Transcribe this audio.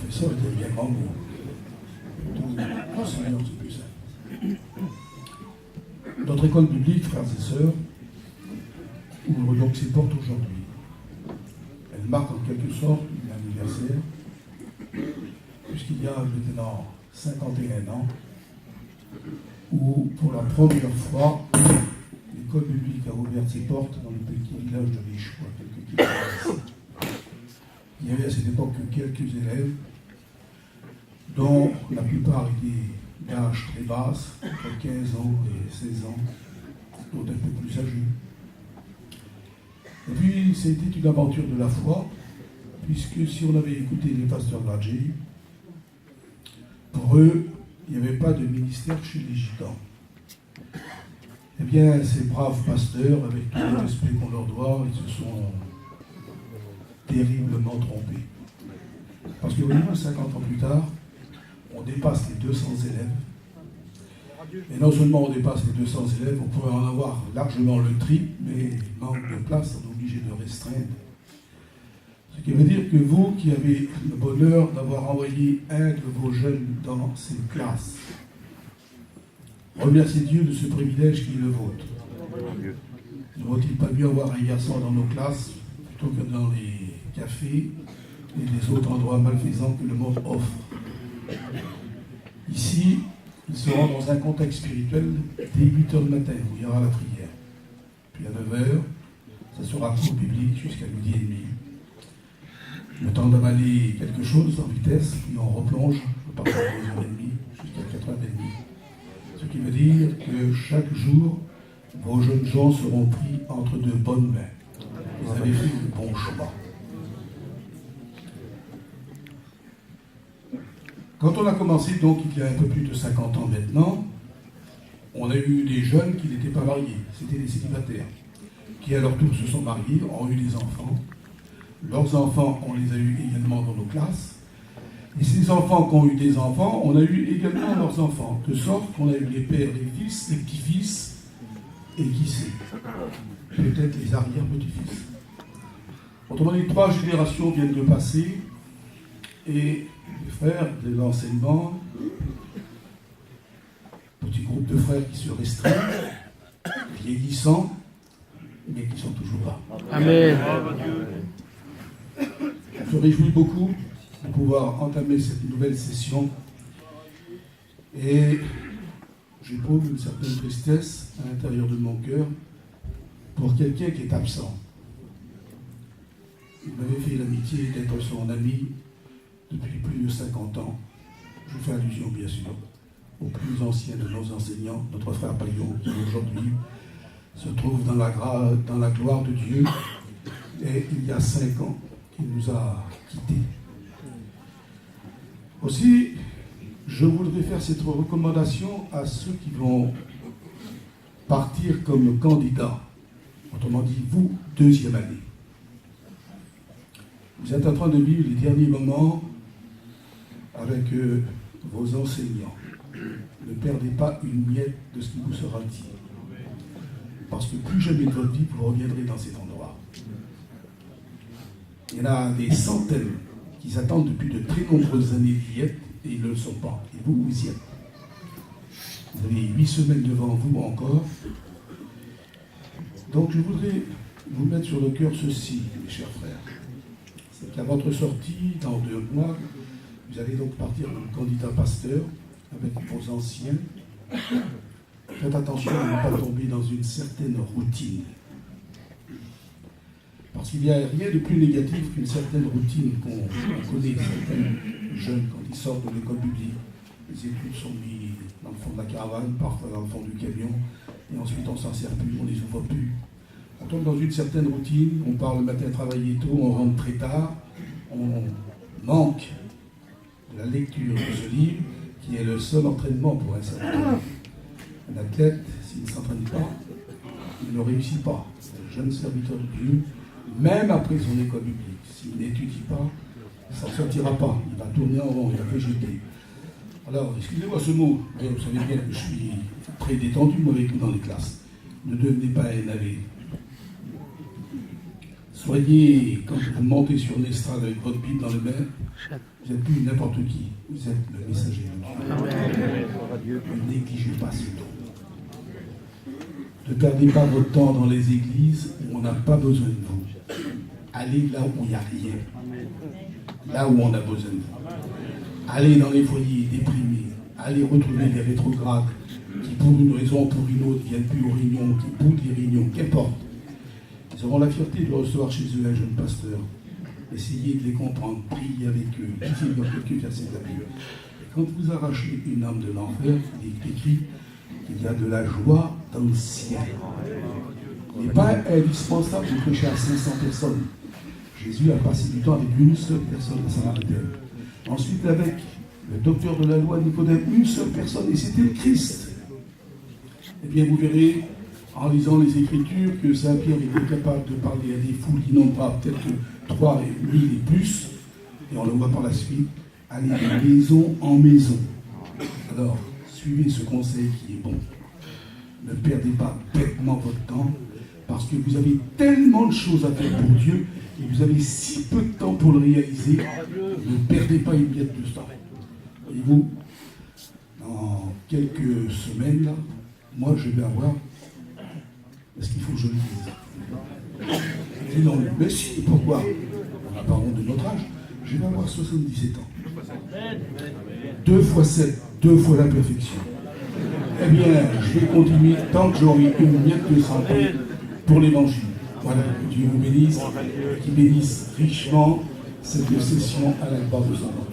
professeurs étaient également nos enseignants, c'est plus simple. Notre école biblique, frères et sœurs, ouvre donc ses portes aujourd'hui. Elle marque en quelque sorte l'anniversaire, puisqu'il y a maintenant 51 ans, où pour la première fois, l'école biblique a ouvert ses portes dans le petit village de Vichois, quelques kilomètres. Il y avait à cette époque quelques élèves, dont la plupart étaient d'âge très basse, entre 15 ans et 16 ans, d'autres un peu plus âgés. Et puis, c'était une aventure de la foi, puisque si on avait écouté les pasteurs Gradji, pour eux, il n'y avait pas de ministère chez les gitans. Eh bien, ces braves pasteurs, avec tout le respect qu'on leur doit, ils se sont terriblement trompés. Parce que, voyez-vous, 50 ans plus tard, on dépasse les 200 élèves. Et non seulement on dépasse les 200 élèves, on pourrait en avoir largement le triple, mais manque de place, on est obligé de restreindre. Ce qui veut dire que vous, qui avez le bonheur d'avoir envoyé un de vos jeunes dans ces classes, remerciez Dieu de ce privilège qui est le vôtre. Ne vaut-il pas mieux avoir un garçon dans nos classes plutôt que dans les cafés et les autres endroits malfaisants que le monde offre? Ici, ils seront dans un contexte spirituel dès 8h du matin, où il y aura la prière. Puis à 9h, ça sera cours biblique jusqu'à midi et demi. Le temps d'avaler quelque chose en vitesse, puis on replonge à partir de 2h30 jusqu'à 4h30. Ce qui veut dire que chaque jour, vos jeunes gens seront pris entre de bonnes mains. Vous avez fait le bon choix. Quand on a commencé, donc, il y a un peu plus de 50 ans maintenant, on a eu des jeunes qui n'étaient pas mariés, c'était des célibataires, qui à leur tour se sont mariés, ont eu des enfants. Leurs enfants, on les a eus également dans nos classes. Et ces enfants qui ont eu des enfants, on a eu également leurs enfants. De sorte qu'on a eu les pères, les fils, les petits-fils, et qui sait, peut-être les arrière-petits-fils. Autrement dit, 3 générations viennent de passer, et les frères de l'enseignement, petit groupe de frères qui se restreignent, vieillissants, mais qui sont toujours là. Amen. Je me réjouis beaucoup de pouvoir entamer cette nouvelle session et j'éprouve une certaine tristesse à l'intérieur de mon cœur pour quelqu'un qui est absent. Il m'avait fait l'amitié d'être son ami depuis plus de 50 ans. Je fais allusion, bien sûr, au plus ancien de nos enseignants, notre frère Paillon, qui aujourd'hui se trouve dans la gloire de Dieu. Et il y a 5 ans qu'il nous a quittés. Aussi, je voudrais faire cette recommandation à ceux qui vont partir comme candidats. Autrement dit, vous, 2e année. Vous êtes en train de vivre les derniers moments avec vos enseignants. Ne perdez pas une miette de ce qui vous sera dit. Parce que plus jamais de votre vie, vous reviendrez dans cet endroit. Il y en a des centaines qui s'attendent depuis de très nombreuses années d'y être et ils ne le sont pas. Et vous, vous y êtes. Vous avez 8 semaines devant vous encore. Donc je voudrais vous mettre sur le cœur ceci, mes chers frères. C'est qu'à votre sortie, dans 2 mois, vous allez donc partir comme candidat pasteur avec vos anciens. Faites attention à ne pas tomber dans une certaine routine. Parce qu'il n'y a rien de plus négatif qu'une certaine routine qu'on connaît, certains jeunes quand ils sortent de l'école publique. Les études sont mises dans le fond de la caravane, parfois dans le fond du camion, et ensuite on ne s'en sert plus, on ne les ouvre plus. On tombe dans une certaine routine, on part le matin travailler tôt, on rentre très tard, on manque de la lecture de ce livre, qui est le seul entraînement pour un serviteur. Un athlète, s'il ne s'entraîne pas, il ne réussit pas. Un jeune serviteur de Dieu, même après son école biblique, s'il n'étudie pas, il ne s'en sortira pas. Il va tourner en rond, il va végéter. Alors, excusez-moi ce mot, mais vous savez bien que je suis très détendu, moi, avec vous dans les classes. Ne devenez pas un navet. Soyez, quand vous montez sur une estrade avec votre Bible dans les mains, vous n'êtes plus n'importe qui, vous êtes le messager de Dieu. Ne négligez pas ce don. Ne perdez pas votre temps dans les églises où on n'a pas besoin de vous. Allez là où il n'y a rien. Là où on a besoin de vous. Allez dans les foyers déprimés. Allez retrouver les rétrogrades qui, pour une raison ou pour une autre, ne viennent plus aux réunions, qui boudent les réunions, qu'importe. Ils auront la fierté de recevoir chez eux un jeune pasteur. Essayez de les comprendre, priez avec eux, lisez dans quelques versets de la Bible. Et quand vous arrachez une âme de l'enfer, il est écrit qu'il y a de la joie dans le ciel. Il n'est pas indispensable de prêcher à 500 personnes. Jésus a passé du temps avec une seule personne à Samaritaine. Ensuite, avec le docteur de la loi Nicodème, une seule personne, et c'était le Christ. Eh bien, vous verrez, en lisant les Écritures, que Saint Pierre était capable de parler à des foules qui n'ont pas peut-être 3 000 et plus, et on le voit par la suite, aller de maison en maison. Alors, suivez ce conseil qui est bon. Ne perdez pas bêtement votre temps, parce que vous avez tellement de choses à faire pour Dieu, et vous avez si peu de temps pour le réaliser. Ne perdez pas une miette de temps. Voyez-vous, dans quelques semaines, là, moi je vais avoir... Est-ce qu'il faut que je le dise? Je dis non, mais si, pourquoi? On n'a pas honte de notre âge. Je vais avoir 77 ans. 2 fois 7, 2 fois la perfection. Eh bien, je vais continuer tant que j'aurai une miette de santé pour l'évangile. Voilà, que Dieu vous bénisse, qu'il bénisse richement cette session à la part de son nom.